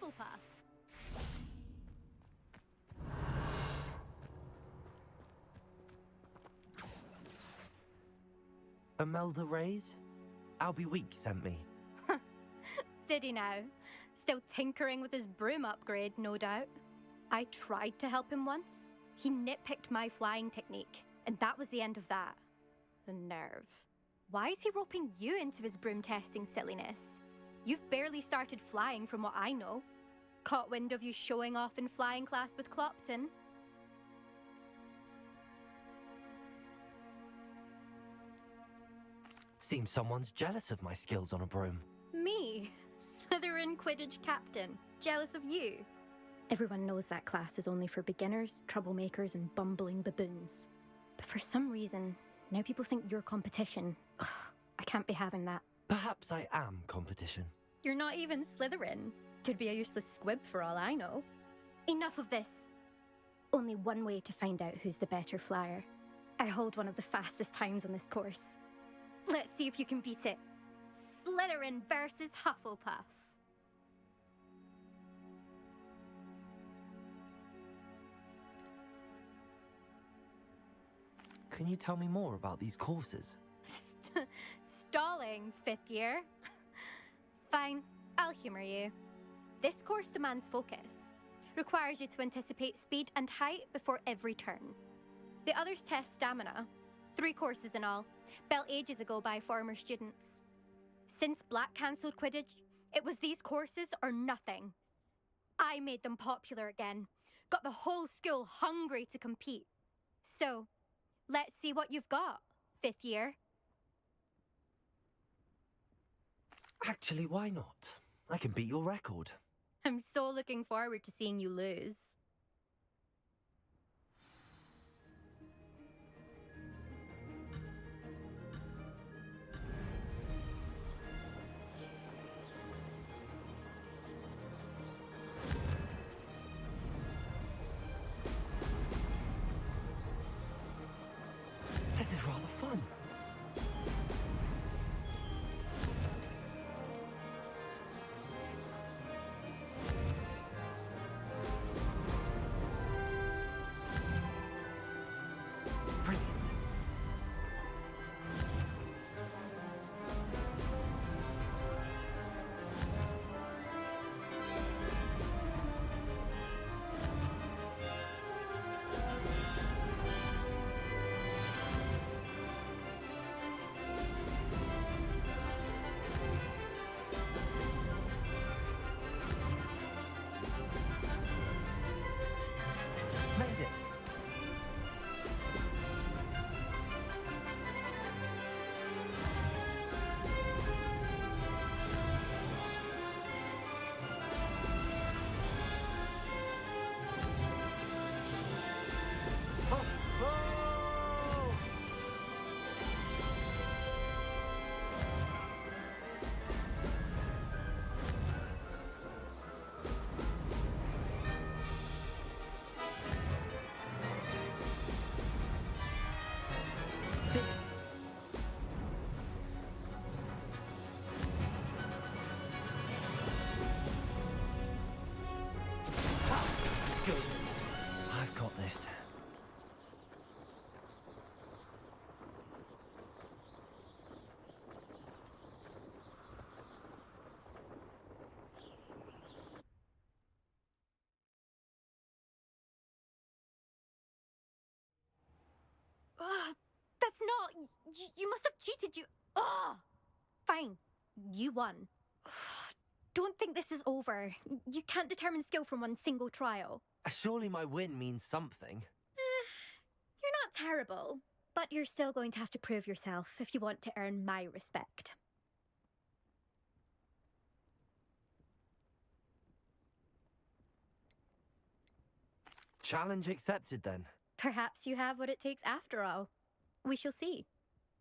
Hufflepuff. Imelda Reyes? Albie Week sent me. Did he now? Still tinkering with his broom upgrade, no doubt. I tried to help him once. He nitpicked my flying technique, and that was the end of that. The nerve. Why is he roping you into his broom testing silliness? You've barely started flying from what I know. Caught wind of you showing off in flying class with Clopton. Seems someone's jealous of my skills on a broom. Me? Slytherin Quidditch captain. Jealous of you? Everyone knows that class is only for beginners, troublemakers, and bumbling baboons. But for some reason, now people think you're competition. Ugh, I can't be having that. Perhaps I am competition. You're not even Slytherin. Could be a useless squib for all I know. Enough of this. Only one way to find out who's the better flyer. I hold one of the fastest times on this course. Let's see if you can beat it. Slytherin versus Hufflepuff. Can you tell me more about these courses? Stalling, 5th year. Fine, I'll humour you. This course demands focus. Requires you to anticipate speed and height before every turn. The others test stamina. 3 courses in all, built ages ago by former students. Since Black cancelled Quidditch, it was these courses or nothing. I made them popular again. Got the whole school hungry to compete. So, let's see what you've got, 5th year. Actually, why not? I can beat your record. I'm so looking forward to seeing you lose. This is rather fun. Brilliant. Made it. Oh, oh! Did it. Ah, good. I've got this. Ugh, that's not... You must have cheated, you... Ugh! Fine, you won. Ugh, don't think this is over. You can't determine skill from one single trial. Surely my win means something. You're not terrible, but you're still going to have to prove yourself if you want to earn my respect. Challenge accepted then. Perhaps you have what it takes after all. We shall see.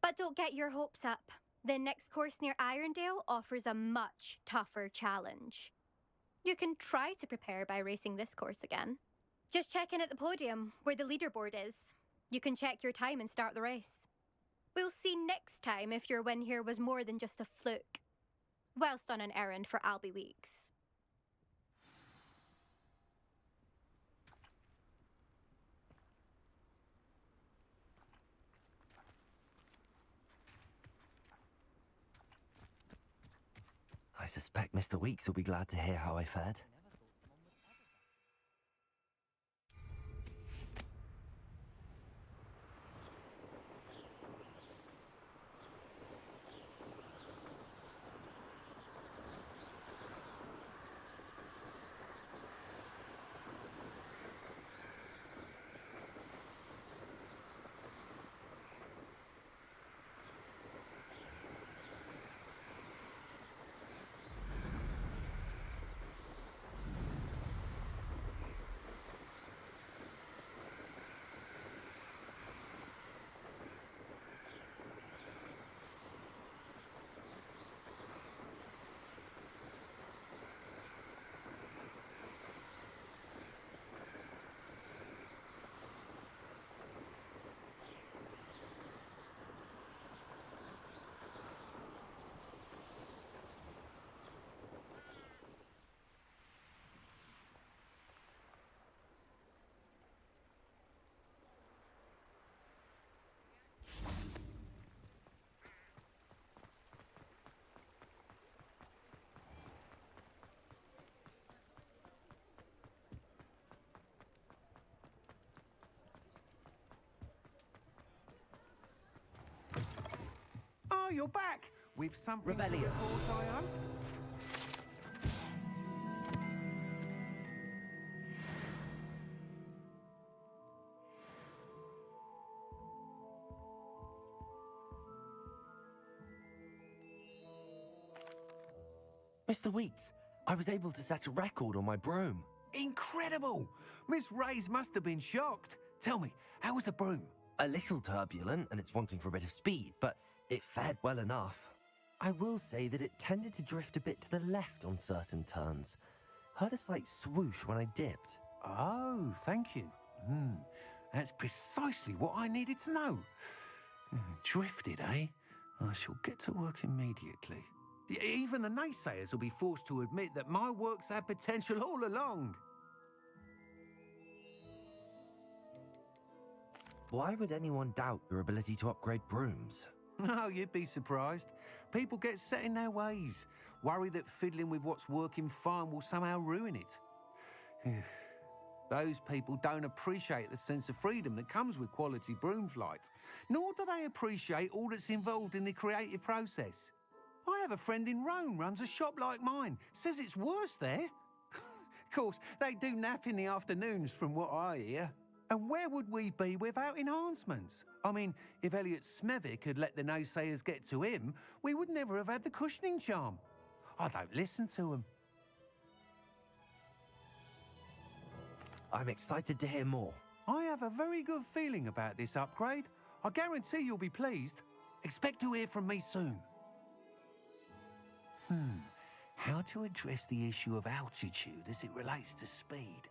But don't get your hopes up. The next course near Irondale offers a much tougher challenge. You can try to prepare by racing this course again. Just check in at the podium, where the leaderboard is. You can check your time and start the race. We'll see next time if your win here was more than just a fluke. Whilst on an errand for Albie Weeks. suspect Mr. Weeks will be glad to hear how I fared. Oh, you're back! With something to Revelio. report, I hope? Mr. Weeks, I was able to set a record on my broom. Incredible! Miss Reyes must have been shocked. Tell me, how was the broom? A little turbulent and it's wanting for a bit of speed, but it fared well enough. I will say that it tended to drift a bit to the left on certain turns. Heard a slight swoosh when I dipped. Oh, thank you. That's precisely what I needed to know. Drifted, eh? I shall get to work immediately. Even the naysayers will be forced to admit that my work's had potential all along. Why would anyone doubt your ability to upgrade brooms? No, you'd be surprised. People get set in their ways, worry that fiddling with what's working fine will somehow ruin it. Those people don't appreciate the sense of freedom that comes with quality broom flight, nor do they appreciate all that's involved in the creative process. I have a friend in Rome runs a shop like mine, says it's worse there. Of course, they do nap in the afternoons from what I hear. And where would we be without enhancements? I mean, if Elliot Smethwick had let the naysayers get to him, we would never have had the cushioning charm. I don't listen to them. I'm excited to hear more. I have a very good feeling about this upgrade. I guarantee you'll be pleased. Expect to hear from me soon. How to address the issue of altitude as it relates to speed?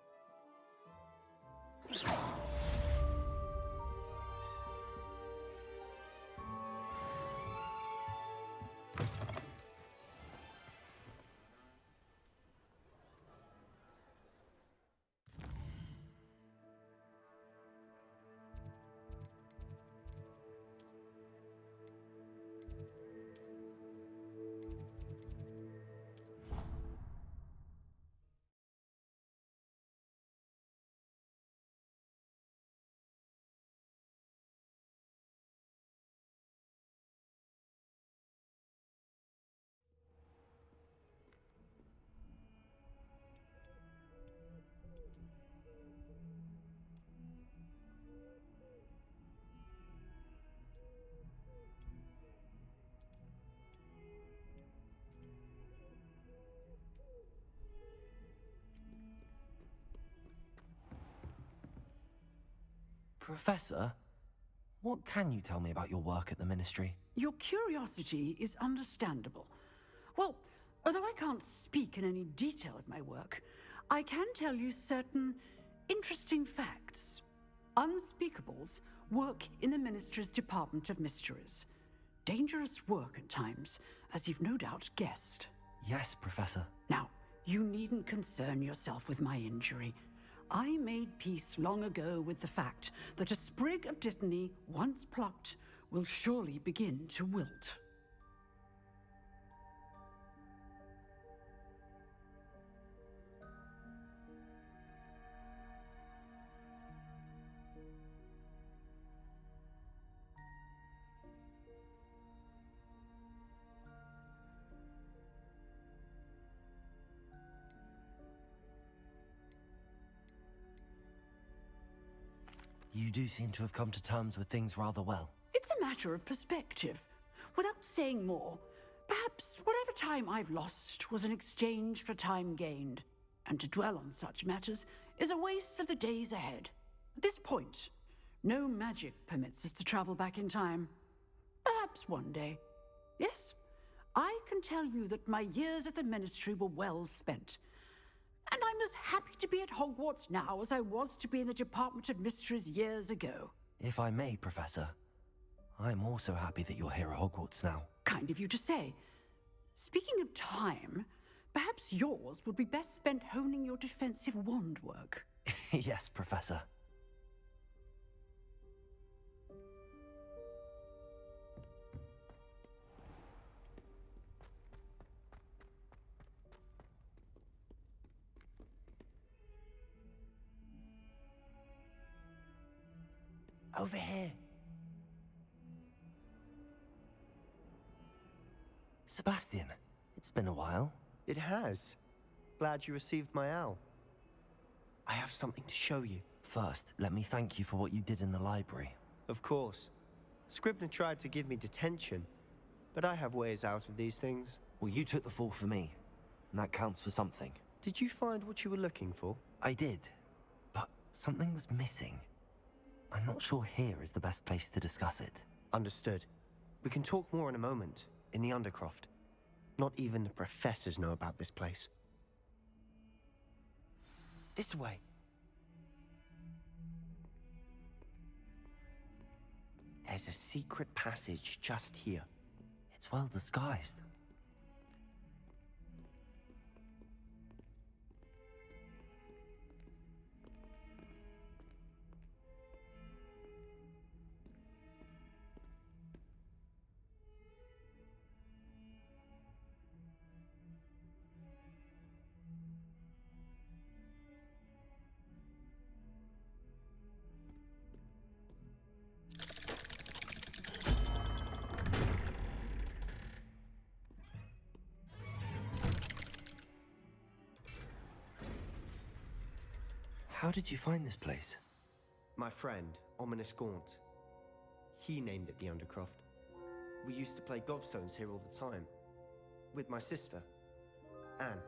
Professor, what can you tell me about your work at the Ministry? Your curiosity is understandable. Well, although I can't speak in any detail of my work, I can tell you certain interesting facts. Unspeakables work in the Ministry's Department of Mysteries. Dangerous work at times, as you've no doubt guessed. Yes, Professor. Now, you needn't concern yourself with my injury. I made peace long ago with the fact that a sprig of dittany, once plucked, will surely begin to wilt. You do seem to have come to terms with things rather well. It's a matter of perspective. Without saying more, perhaps whatever time I've lost was an exchange for time gained. And to dwell on such matters is a waste of the days ahead. At this point, no magic permits us to travel back in time. Perhaps one day. Yes, I can tell you that my years at the Ministry were well spent. And I'm as happy to be at Hogwarts now as I was to be in the Department of Mysteries years ago. If I may, Professor, I'm also happy that you're here at Hogwarts now. Kind of you to say. Speaking of time, perhaps yours would be best spent honing your defensive wand work. Yes, Professor. Over here. Sebastian, it's been a while. It has. Glad you received my owl. I have something to show you. First, let me thank you for what you did in the library. Of course. Scribner tried to give me detention, but I have ways out of these things. Well, you took the fall for me, and that counts for something. Did you find what you were looking for? I did, but something was missing. I'm not sure here is the best place to discuss it. Understood. We can talk more in a moment, in the Undercroft. Not even the professors know about this place. This way. There's a secret passage just here. It's well disguised. How did you find this place? My friend, Ominous Gaunt. He named it the Undercroft. We used to play gobstones here all the time. With my sister, Anne.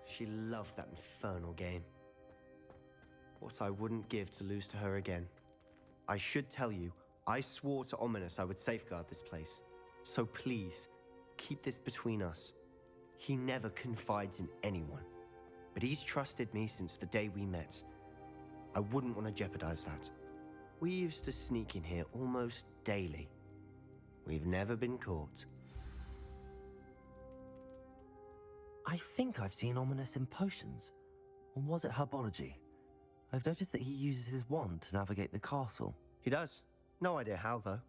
She loved that infernal game. What I wouldn't give to lose to her again. I should tell you, I swore to Ominous I would safeguard this place. So please, keep this between us. He never confides in anyone. But he's trusted me since the day we met. I wouldn't want to jeopardize that. We used to sneak in here almost daily. We've never been caught. I think I've seen Ominous in potions. Or was it herbology? I've noticed that he uses his wand to navigate the castle. He does. No idea how, though.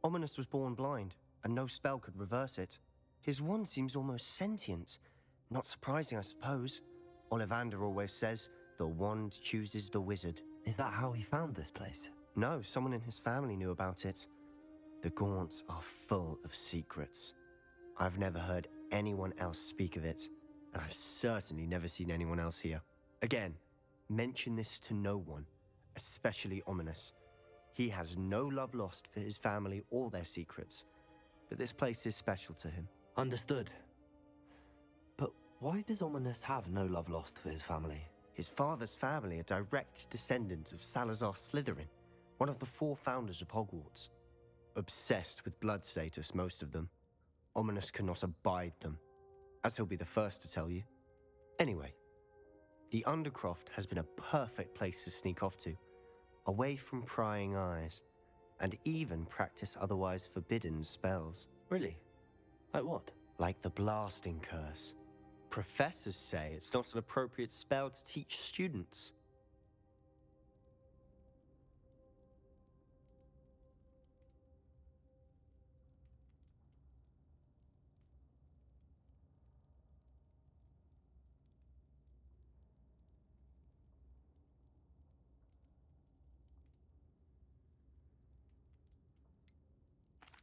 Ominous was born blind, and no spell could reverse it. His wand seems almost sentient. Not surprising, I suppose. Ollivander always says, the wand chooses the wizard. Is that how he found this place? No, someone in his family knew about it. The Gaunts are full of secrets. I've never heard anyone else speak of it, and I've certainly never seen anyone else here. Again, mention this to no one, especially Ominous. He has no love lost for his family or their secrets, but this place is special to him. Understood. But why does Ominous have no love lost for his family? His father's family are direct descendants of Salazar Slytherin, one of the 4 founders of Hogwarts. Obsessed with blood status, most of them. Ominous cannot abide them, as he'll be the first to tell you. Anyway, the Undercroft has been a perfect place to sneak off to, away from prying eyes, and even practice otherwise forbidden spells. Really? Like what? Like the blasting curse. Professors say it's not an appropriate spell to teach students.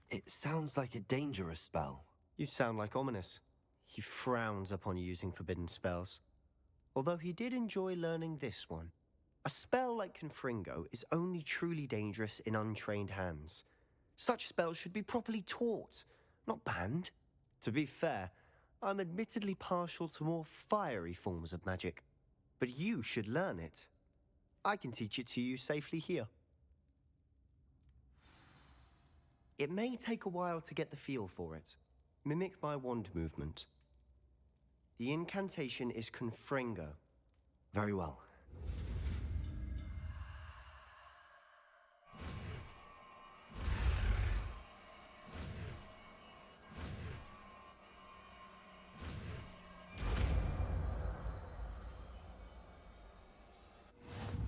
It sounds like a dangerous spell. You sound like Ominous. He frowns upon using forbidden spells. Although he did enjoy learning this one. A spell like Confringo is only truly dangerous in untrained hands. Such spells should be properly taught, not banned. To be fair, I'm admittedly partial to more fiery forms of magic. But you should learn it. I can teach it to you safely here. It may take a while to get the feel for it. Mimic my wand movement. The incantation is Confringo. Very well.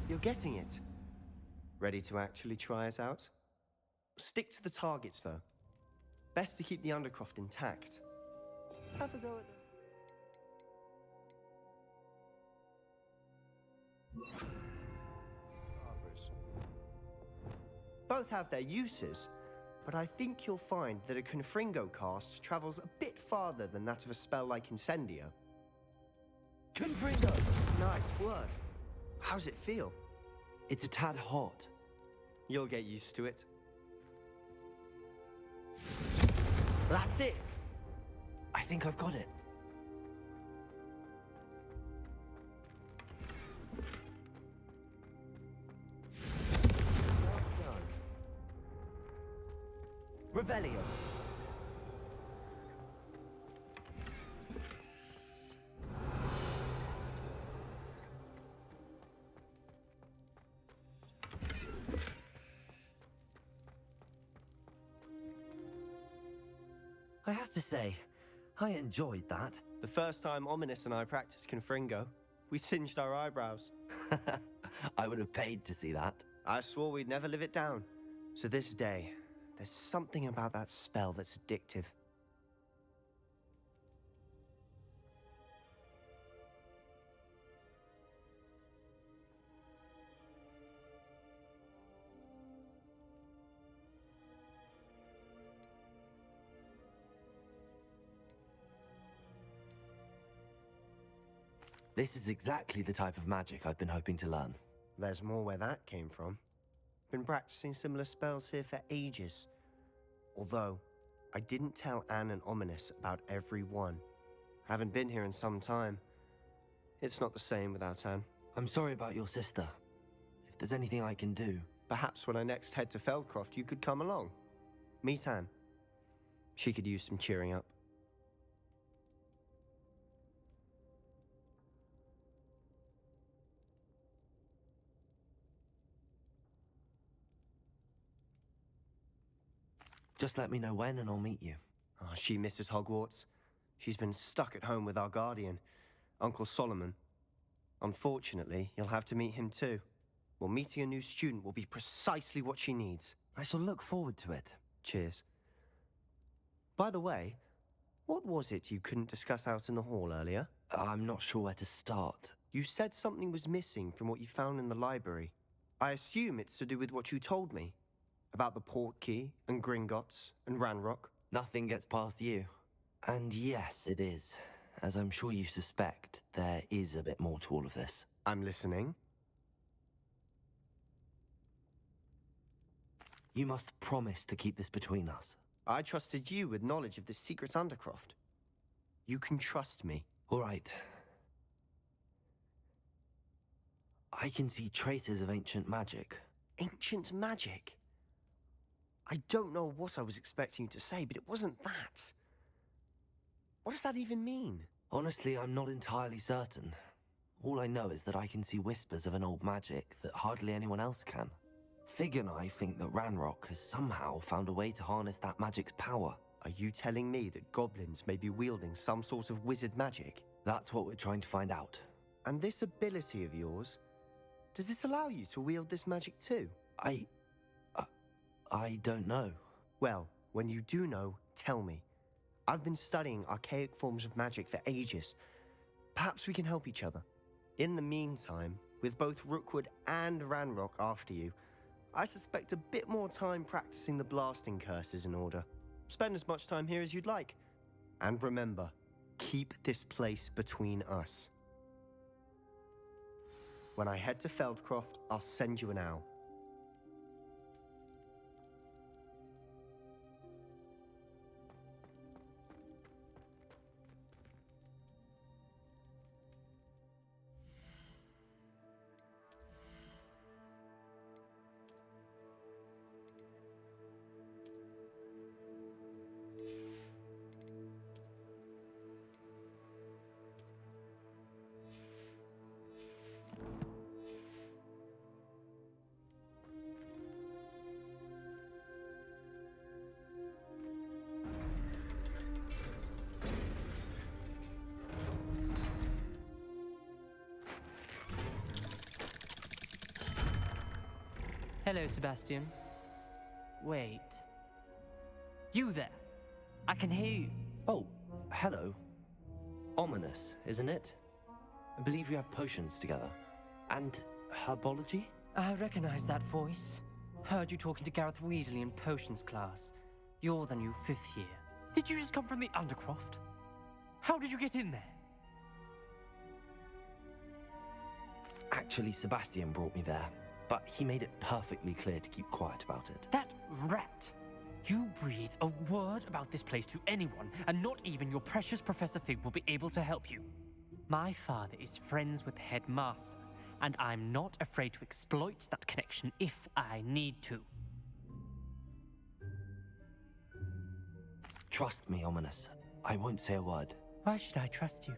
You're getting it. Ready to actually try it out? Stick to the targets, though. Best to keep the Undercroft intact. Have a go at this. Both have their uses, but I think you'll find that a Confringo cast travels a bit farther than that of a spell like Incendio. Confringo! Nice work. How's it feel? It's a tad hot. You'll get used to it. That's it! I think I've got it. Well done. Revelio. I have to say, I enjoyed that. The first time Ominous and I practiced Confringo, we singed our eyebrows. I would have paid to see that. I swore we'd never live it down. To this day, there's something about that spell that's addictive. This is exactly the type of magic I've been hoping to learn. There's more where that came from. Been practicing similar spells here for ages. Although, I didn't tell Anne and Ominous about every one. Haven't been here in some time. It's not the same without Anne. I'm sorry about your sister. If there's anything I can do... Perhaps when I next head to Feldcroft, you could come along. Meet Anne. She could use some cheering up. Just let me know when and I'll meet you. Oh, she misses Hogwarts. She's been stuck at home with our guardian, Uncle Solomon. Unfortunately, you'll have to meet him too. Well, meeting a new student will be precisely what she needs. I shall look forward to it. Cheers. By the way, what was it you couldn't discuss out in the hall earlier? I'm not sure where to start. You said something was missing from what you found in the library. I assume it's to do with what you told me. About the Portkey, and Gringotts, and Ranrock. Nothing gets past you. And yes, it is. As I'm sure you suspect, there is a bit more to all of this. I'm listening. You must promise to keep this between us. I trusted you with knowledge of the secret Undercroft. You can trust me. All right. I can see traces of ancient magic. Ancient magic? I don't know what I was expecting you to say, but it wasn't that. What does that even mean? Honestly, I'm not entirely certain. All I know is that I can see whispers of an old magic that hardly anyone else can. Fig and I think that Ranrock has somehow found a way to harness that magic's power. Are you telling me that goblins may be wielding some sort of wizard magic? That's what we're trying to find out. And this ability of yours, does it allow you to wield this magic too? I don't know. Well, when you do know, tell me. I've been studying archaic forms of magic for ages. Perhaps we can help each other. In the meantime, with both Rookwood and Ranrock after you, I suspect a bit more time practicing the blasting curse is in order. Spend as much time here as you'd like. And remember, keep this place between us. When I head to Feldcroft, I'll send you an owl. Hello, Sebastian. Wait. You there? I can hear you. Oh, hello. Ominous, isn't it? I believe we have potions together. And herbology? I recognize that voice. Heard you talking to Gareth Weasley in potions class. You're the new 5th year. Did you just come from the Undercroft? How did you get in there? Actually, Sebastian brought me there, but he made it perfectly clear to keep quiet about it. That rat! You breathe a word about this place to anyone, and not even your precious Professor Fig will be able to help you. My father is friends with the headmaster, and I'm not afraid to exploit that connection if I need to. Trust me, Ominous. I won't say a word. Why should I trust you?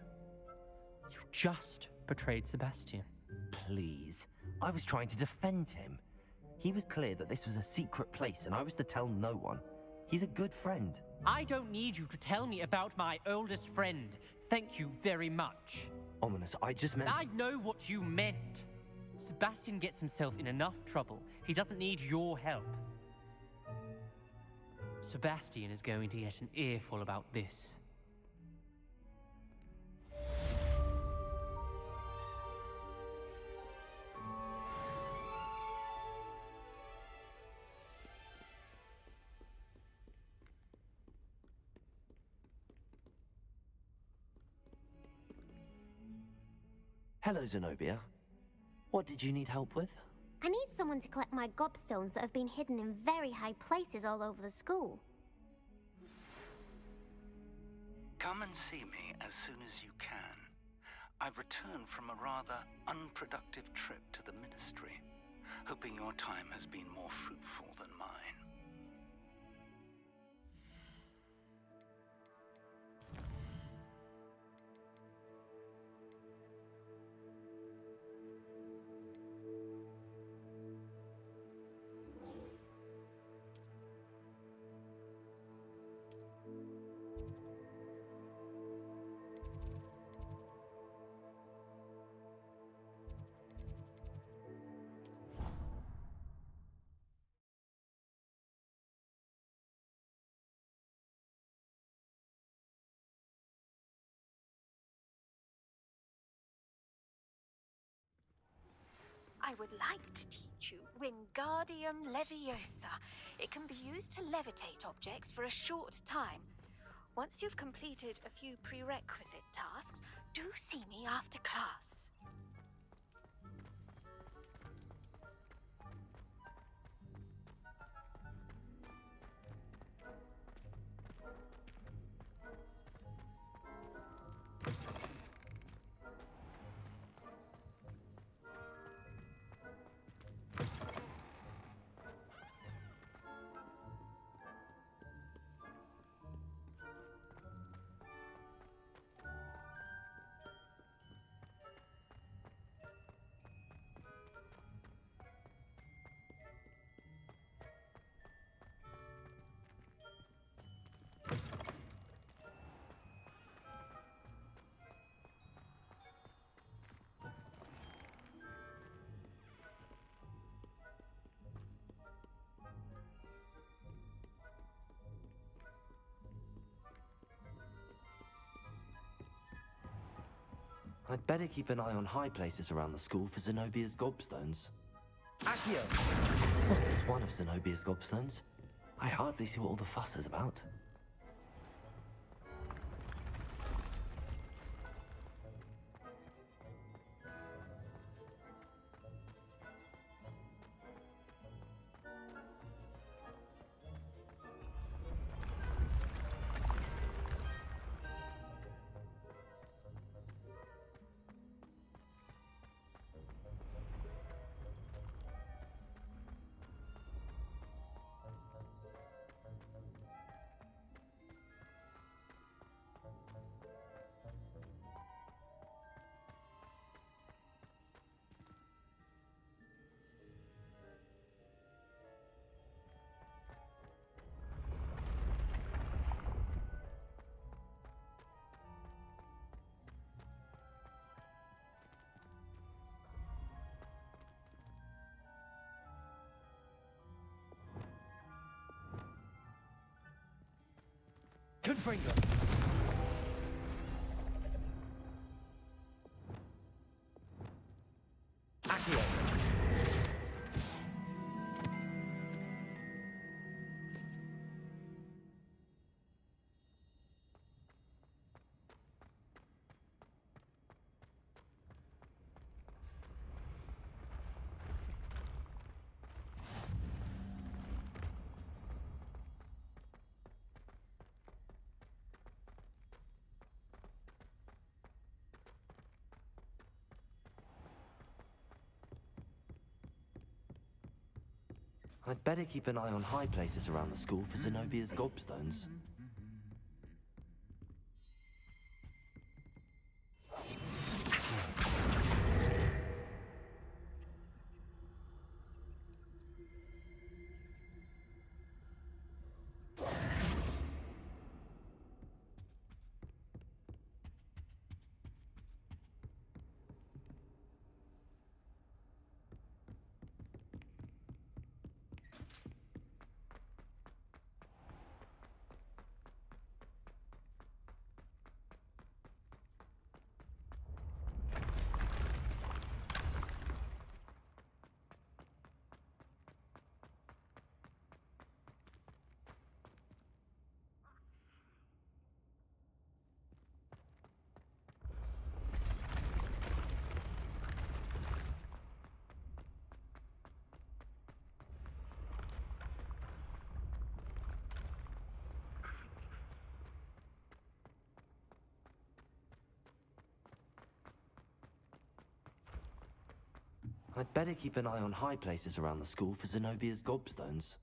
You just betrayed Sebastian. Please. I was trying to defend him. He was clear that this was a secret place, and I was to tell no one. He's a good friend. I don't need you to tell me about my oldest friend. Thank you very much. Ominous, I just meant... I know what you meant. Sebastian gets himself in enough trouble. He doesn't need your help. Sebastian is going to get an earful about this. Hello, Zenobia. What did you need help with? I need someone to collect my gobstones that have been hidden in very high places all over the school. Come and see me as soon as you can. I've returned from a rather unproductive trip to the Ministry, hoping your time has been more fruitful than mine. I would like to teach you Wingardium Leviosa. It can be used to levitate objects for a short time. Once you've completed a few prerequisite tasks, do see me after class. I'd better keep an eye on high places around the school for Zenobia's gobstones. Accio! Oh, it's one of Zenobia's gobstones. I hardly see what all the fuss is about. Confringo! Accio! I'd better keep an eye on high places around the school for Zenobia's gobstones. I'd better keep an eye on high places around the school for Zenobia's gobstones.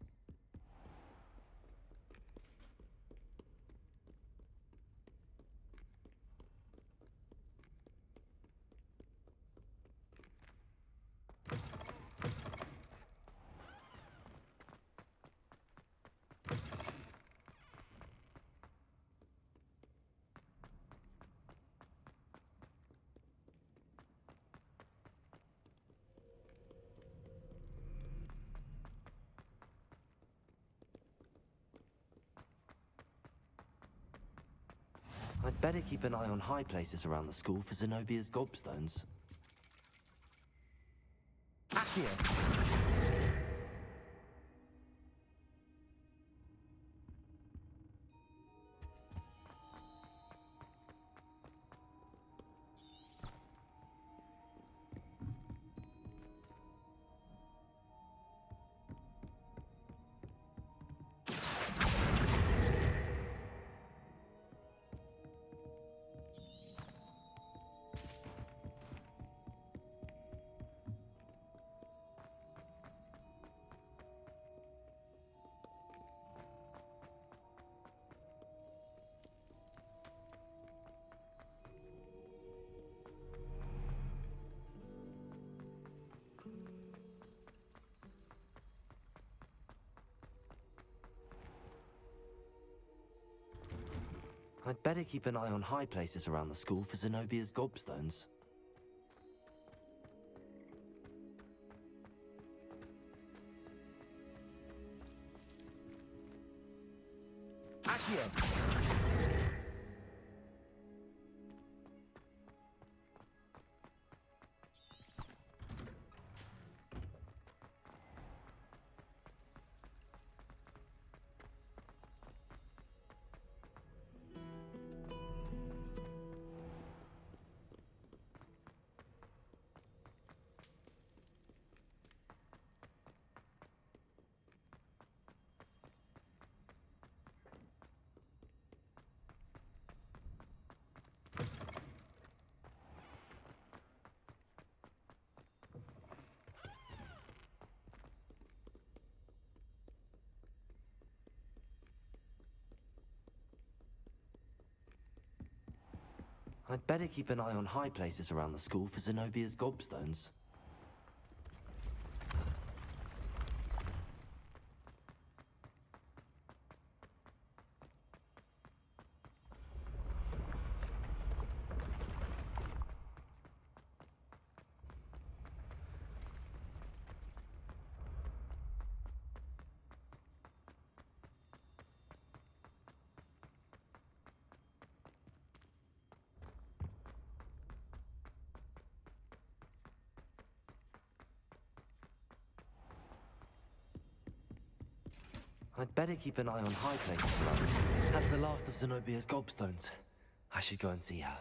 I'd better keep an eye on high places around the school for Zenobia's gobstones. Accio! I'd better keep an eye on high places around the school for Zenobia's gobstones. Accio! I'd better keep an eye on high places around the school for Zenobia's gobstones. I'd better keep an eye on high places. That's the last of Zenobia's gobstones. I should go and see her.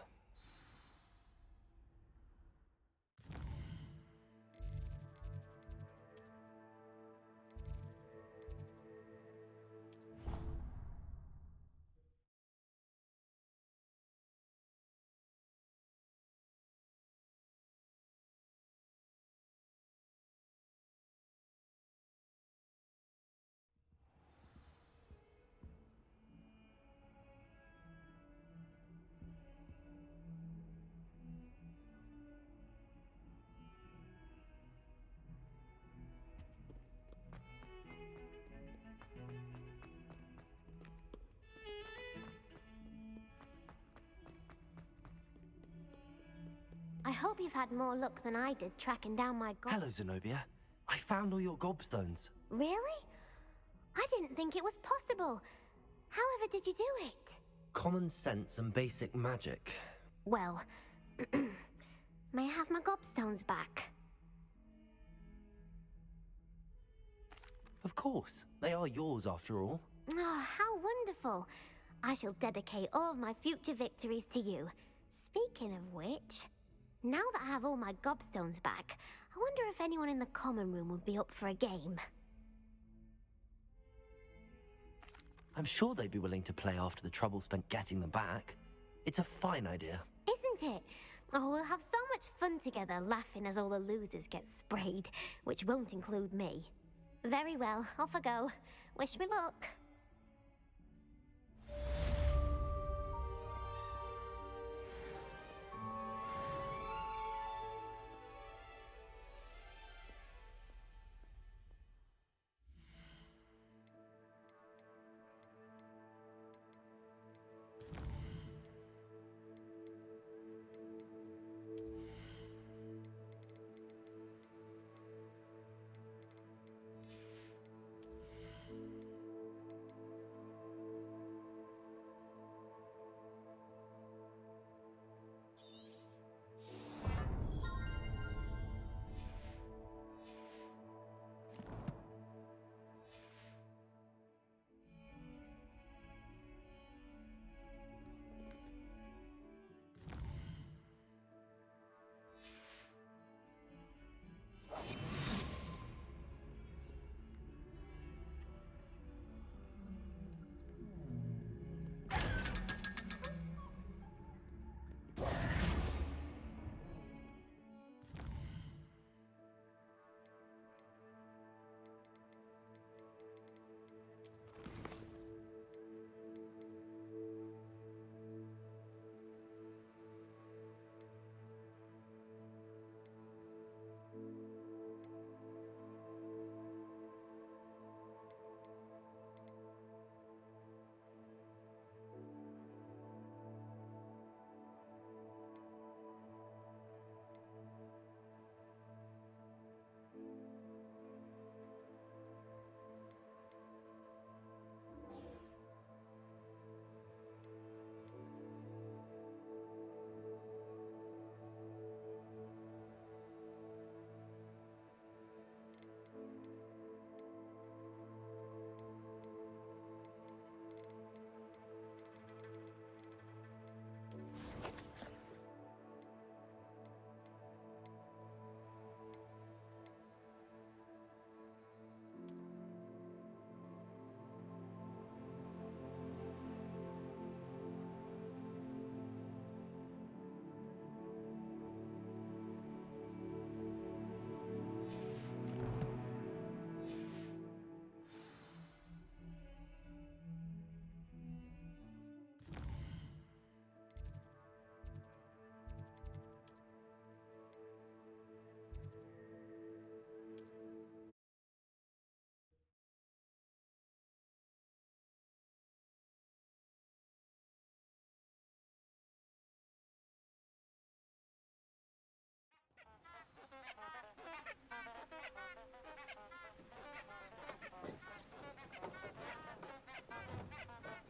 I hope you've had more luck than I did tracking down my Hello, Zenobia. I found all your gobstones. Really? I didn't think it was possible. However did you do it? Common sense and basic magic. Well, may I have my gobstones back? Of course. They are yours after all. Oh, how wonderful. I shall dedicate all of my future victories to you. Speaking of which, now that I have all my gobstones back, I wonder if anyone in the common room would be up for a game. I'm sure they'd be willing to play after the trouble spent getting them back. It's a fine idea. Isn't it? Oh, we'll have so much fun together, laughing as all the losers get sprayed, which won't include me. Very well, off I go. Wish me luck.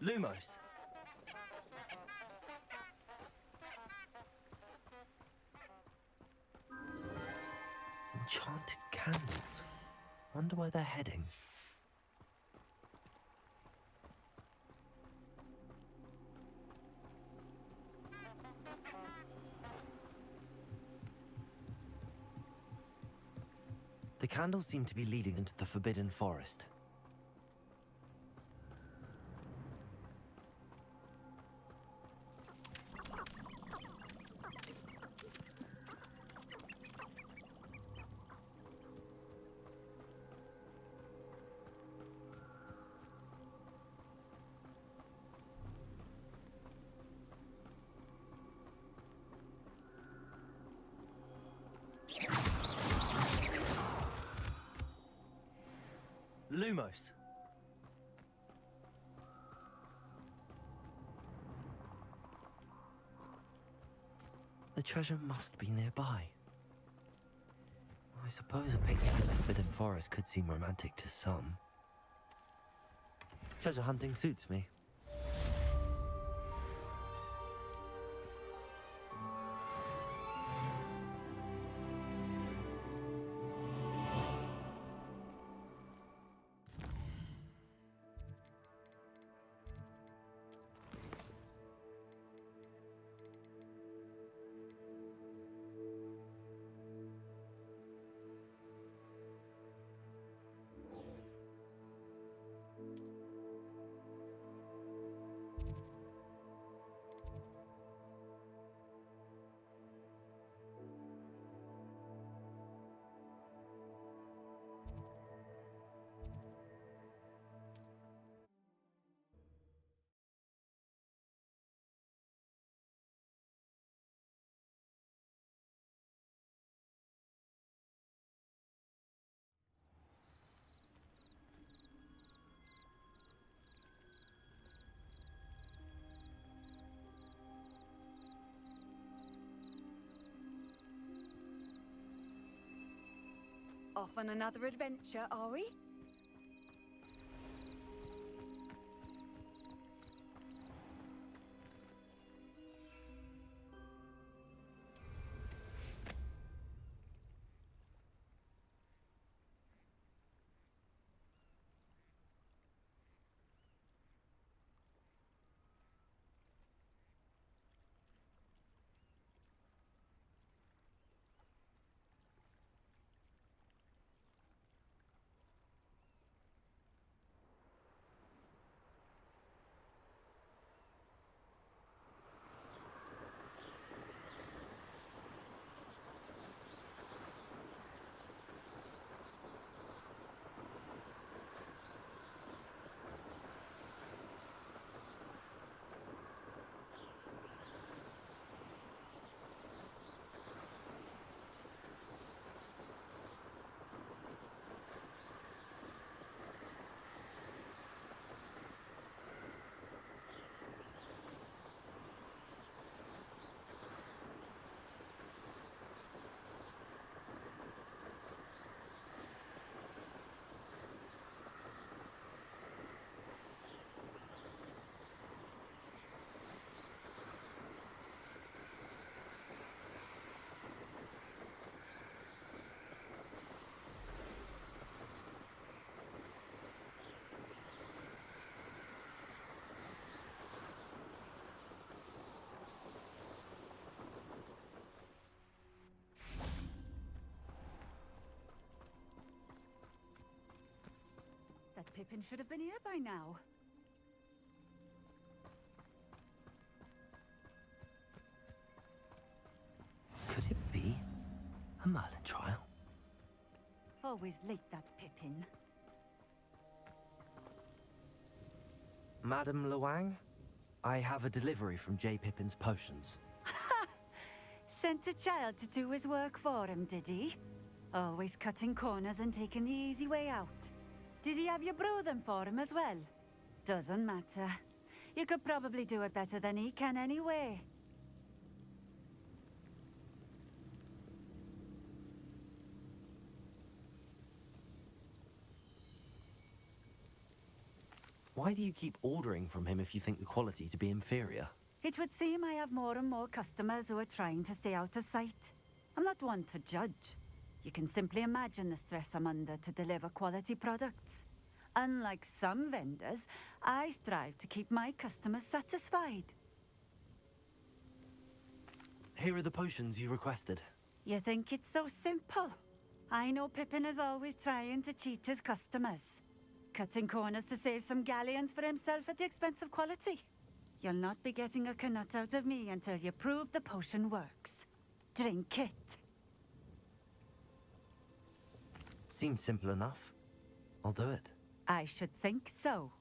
Lumos. Enchanted candles. Wonder where they're heading. The candles seem to be leading into the Forbidden Forest. Lumos. The treasure must be nearby. I suppose a picnic in the Forbidden Forest could seem romantic to some. Treasure hunting suits me. Off on another adventure, are we? That Pippin should have been here by now. Could it be a Merlin trial? Always late, that Pippin. Madame Luang, I have a delivery from J. Pippin's potions. Sent a child to do his work for him, did he? Always cutting corners and taking the easy way out. Did he have you brew them for him as well? Doesn't matter. You could probably do it better than he can anyway. Why do you keep ordering from him if you think the quality to be inferior? It would seem I have more and more customers who are trying to stay out of sight. I'm not one to judge. You can simply imagine the stress I'm under to deliver quality products. Unlike some vendors, I strive to keep my customers satisfied. Here are the potions you requested. You think it's so simple? I know Pippin is always trying to cheat his customers, cutting corners to save some galleons for himself at the expense of quality. You'll not be getting a canut out of me until you prove the potion works. Drink it. Seems simple enough. I'll do it. I should think so.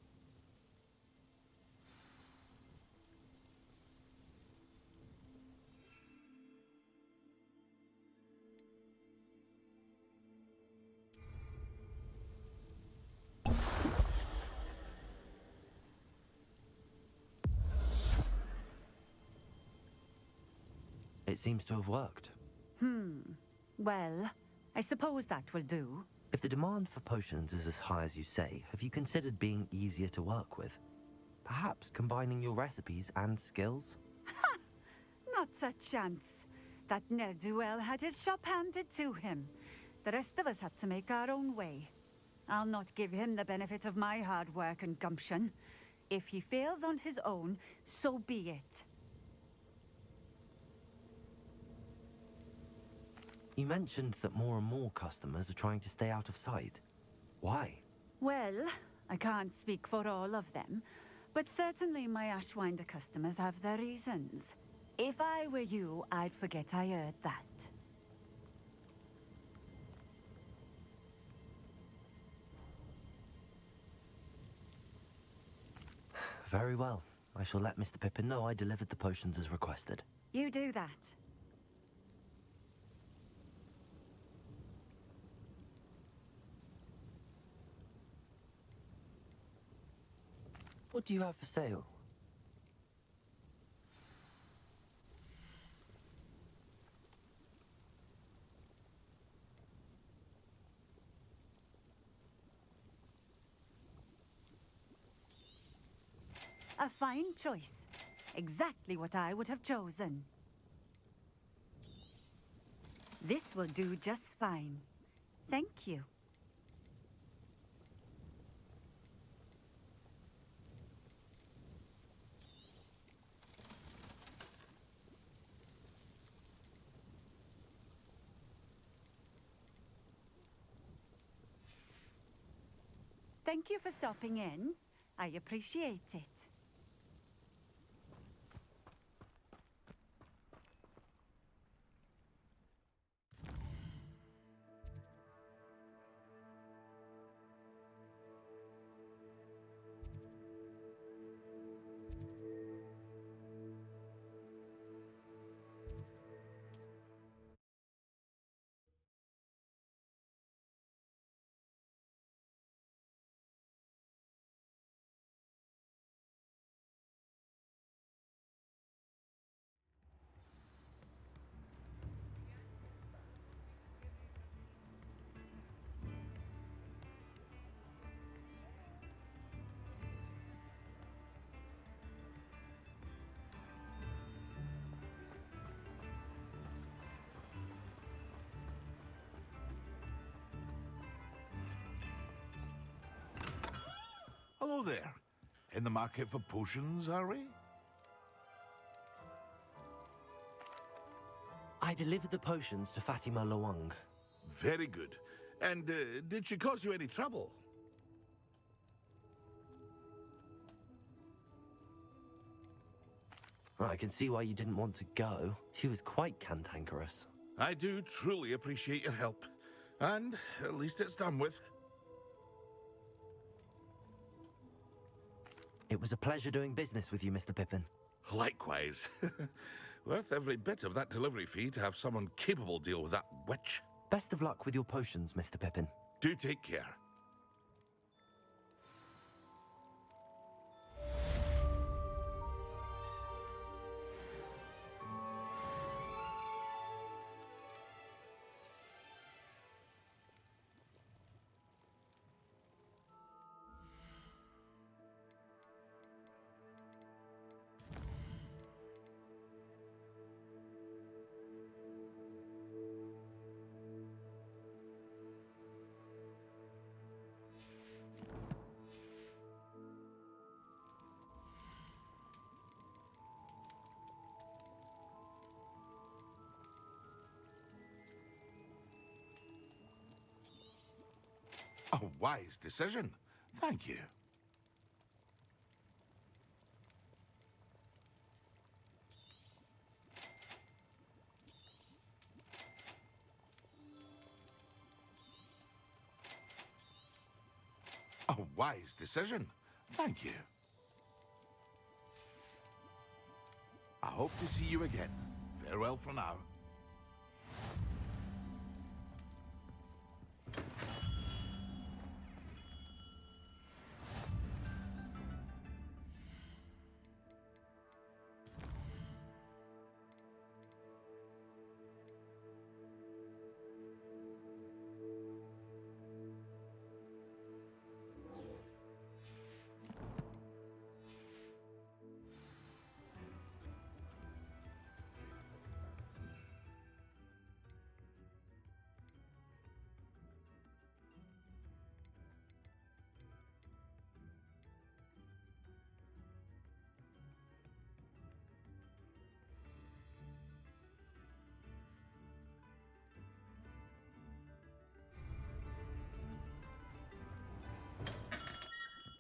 It seems to have worked. Well, I suppose that will do. If the demand for potions is as high as you say, have you considered being easier to work with? Perhaps combining your recipes and skills? Not a chance. That ne'er-do-well had his shop handed to him. The rest of us had to make our own way. I'll not give him the benefit of my hard work and gumption. If he fails on his own, so be it. You mentioned that more and more customers are trying to stay out of sight. Why? Well, I can't speak for all of them, but certainly my Ashwinder customers have their reasons. If I were you, I'd forget I heard that. Very well. I shall let Mr. Pippin know I delivered the potions as requested. You do that. What do you have for sale? A fine choice. Exactly what I would have chosen. This will do just fine. Thank you. Thank you for stopping in. I appreciate it. Hello there. In the market for potions, are we? I delivered the potions to Fatima Lawang. Very good. And did she cause you any trouble? I can see why you didn't want to go. She was quite cantankerous. I do truly appreciate your help. And at least it's done with. It was a pleasure doing business with you, Mr. Pippin. Likewise. Worth every bit of that delivery fee to have someone capable deal with that witch. Best of luck with your potions, Mr. Pippin. Do take care. A wise decision. Thank you. A wise decision. Thank you. I hope to see you again. Farewell for now.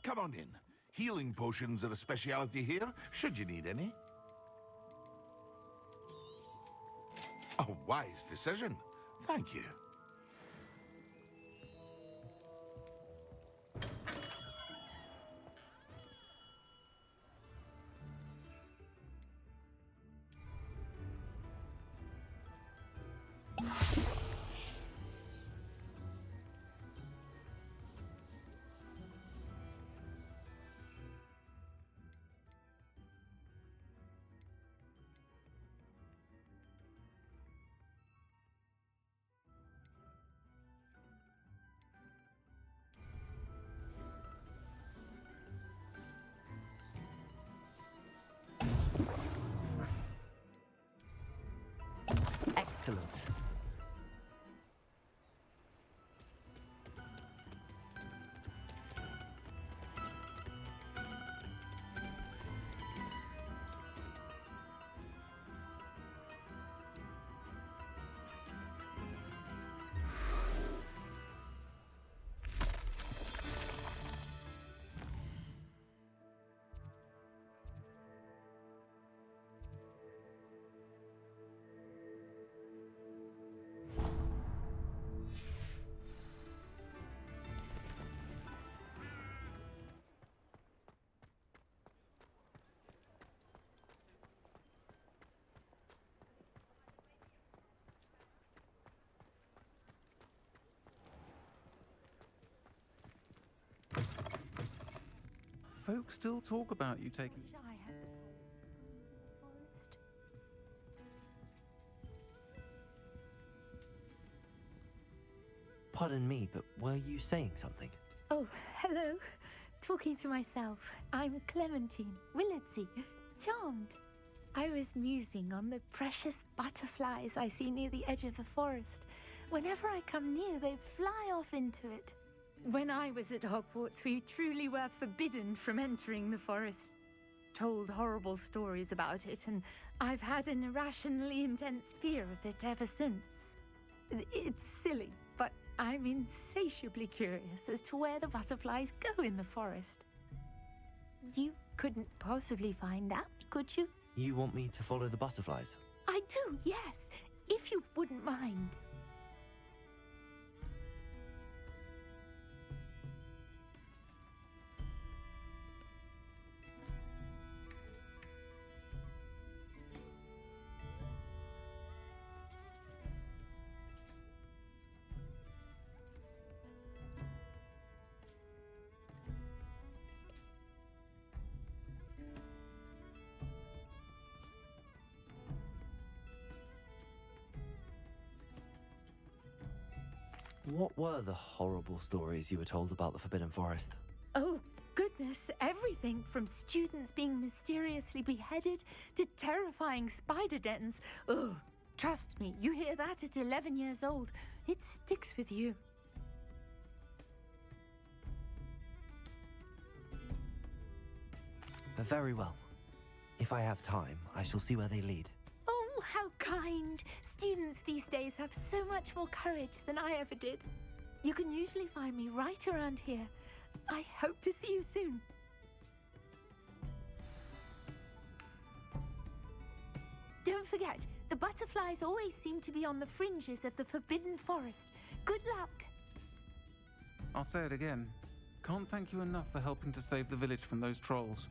Come on in. Healing potions are a speciality here, should you need any. A wise decision. Thank you. Excellent. Folks still talk about you taking... Pardon me, but were you saying something? Oh, hello. Talking to myself. I'm Clementine Willardsey. Charmed. I was musing on the precious butterflies I see near the edge of the forest. Whenever I come near, they fly off into it. When I was at Hogwarts, we truly were forbidden from entering the forest. Told horrible stories about it, and I've had an irrationally intense fear of it ever since. It's silly, but I'm insatiably curious as to where the butterflies go in the forest. You couldn't possibly find out, could you? You want me to follow the butterflies? I do, yes, if you wouldn't mind. What were the horrible stories you were told about the Forbidden Forest? Oh, goodness, everything from students being mysteriously beheaded to terrifying spider dens. Oh, trust me, you hear that at 11 years old, it sticks with you. Very well. If I have time, I shall see where they lead. Oh, how kind! Students these days have so much more courage than I ever did. You can usually find me right around here. I hope to see you soon. Don't forget, the butterflies always seem to be on the fringes of the Forbidden Forest. Good luck! I'll say it again. Can't thank you enough for helping to save the village from those trolls.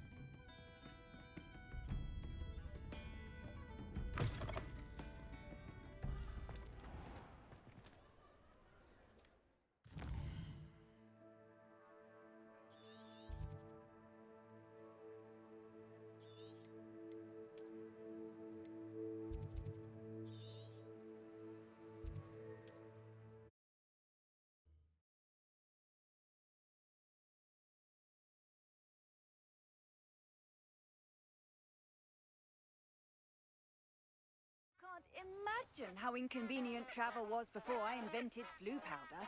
Can't imagine how inconvenient travel was before I invented flu powder.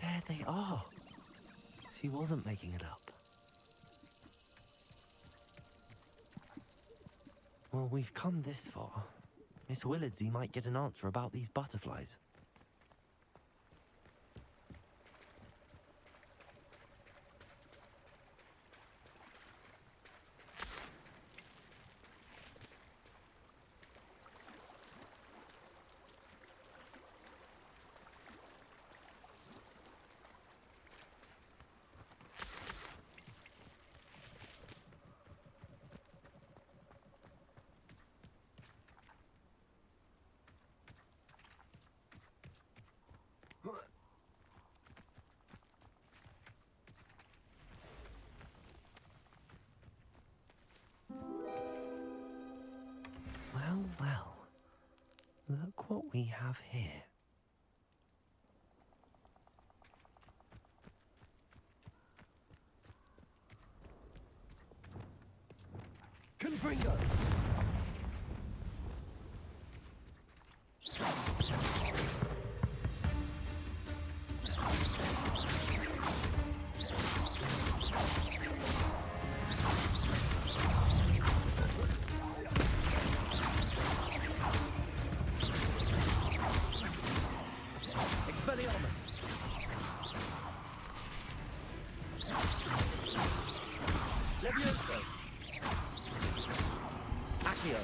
There they are. She wasn't making it up. Well, we've come this far. Miss Willardsey might get an answer about these butterflies. Well, well. Look what we have here. Confringo! Expelliarmus! Levioso! Accio!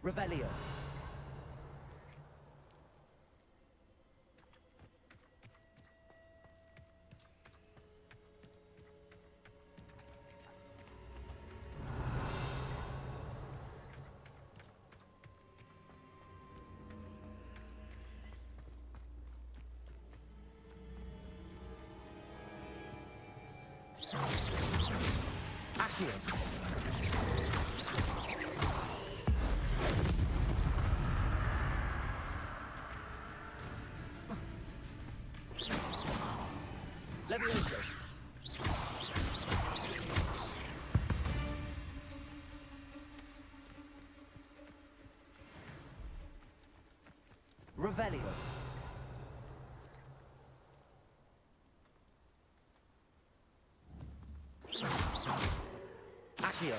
Revelio. Accio. Levioso. Revelio. Accio.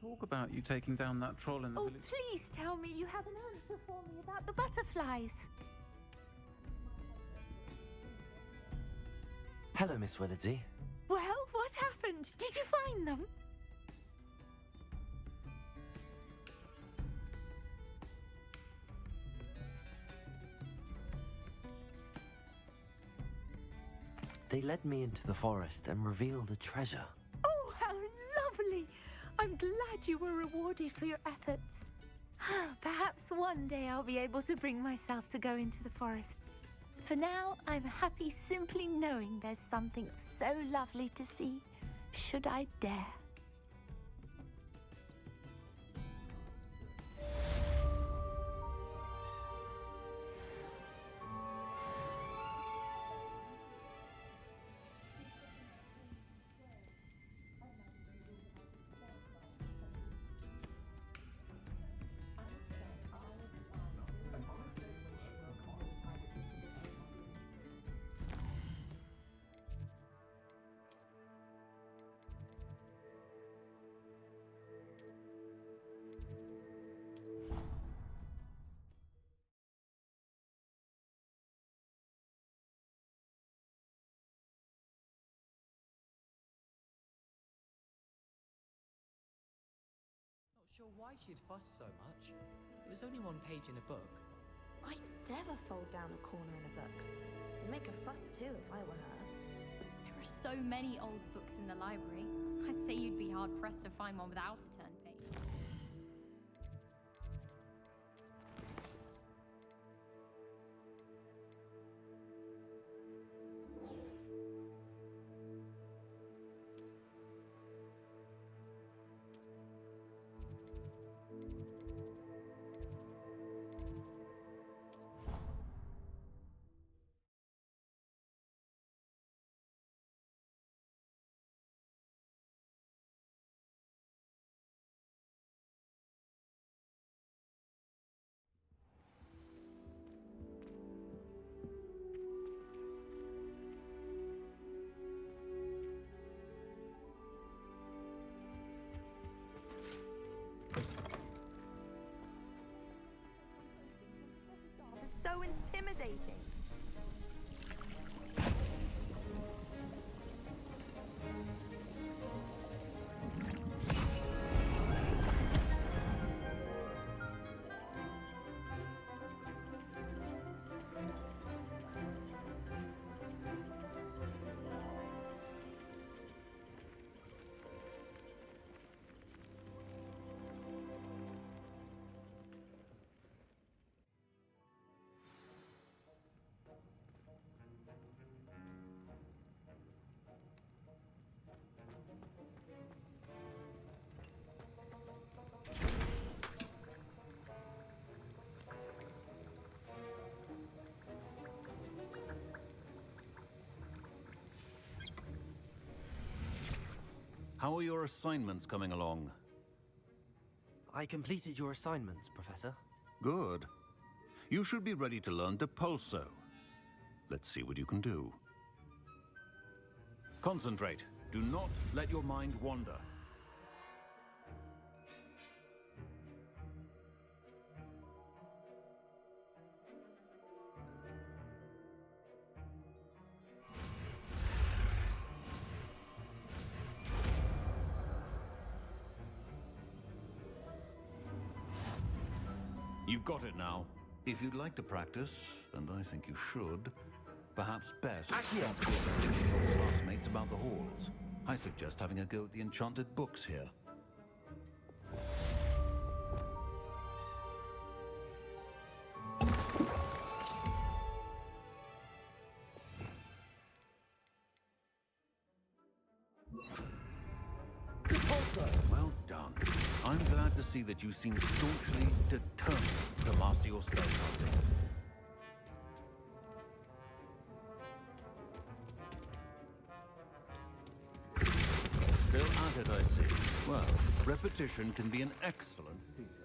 talk about you taking down that troll in the Oh, village. please tell me you have an answer for me about the butterflies. Hello, Miss Willitsy. Well, what happened? Did you find them? They led me into the forest and revealed a treasure. Oh, how lovely! I'm glad you were rewarded for your efforts. Perhaps one day I'll be able to bring myself to go into the forest. For now, I'm happy simply knowing there's something so lovely to see, should I dare. Not sure why she'd fuss so much. It was only one page in a book. I'd never fold down a corner in a book. I'd make a fuss too if I were her. There are so many old books in the library. I'd say you'd be hard-pressed to find one without a turned page. So intimidating. How are your assignments coming along? I completed your assignments, Professor. Good. You should be ready to learn Depulso. Let's see what you can do. Concentrate. Do not let your mind wander. You've got it now. If you'd like to practice, and I think you should, perhaps best start talking to your classmates about the halls. I suggest having a go at the enchanted books here. Well done. I'm glad to see that you seem staunchly determined to master your spellcasting. Still at it, I see. Well, repetition can be an excellent teacher.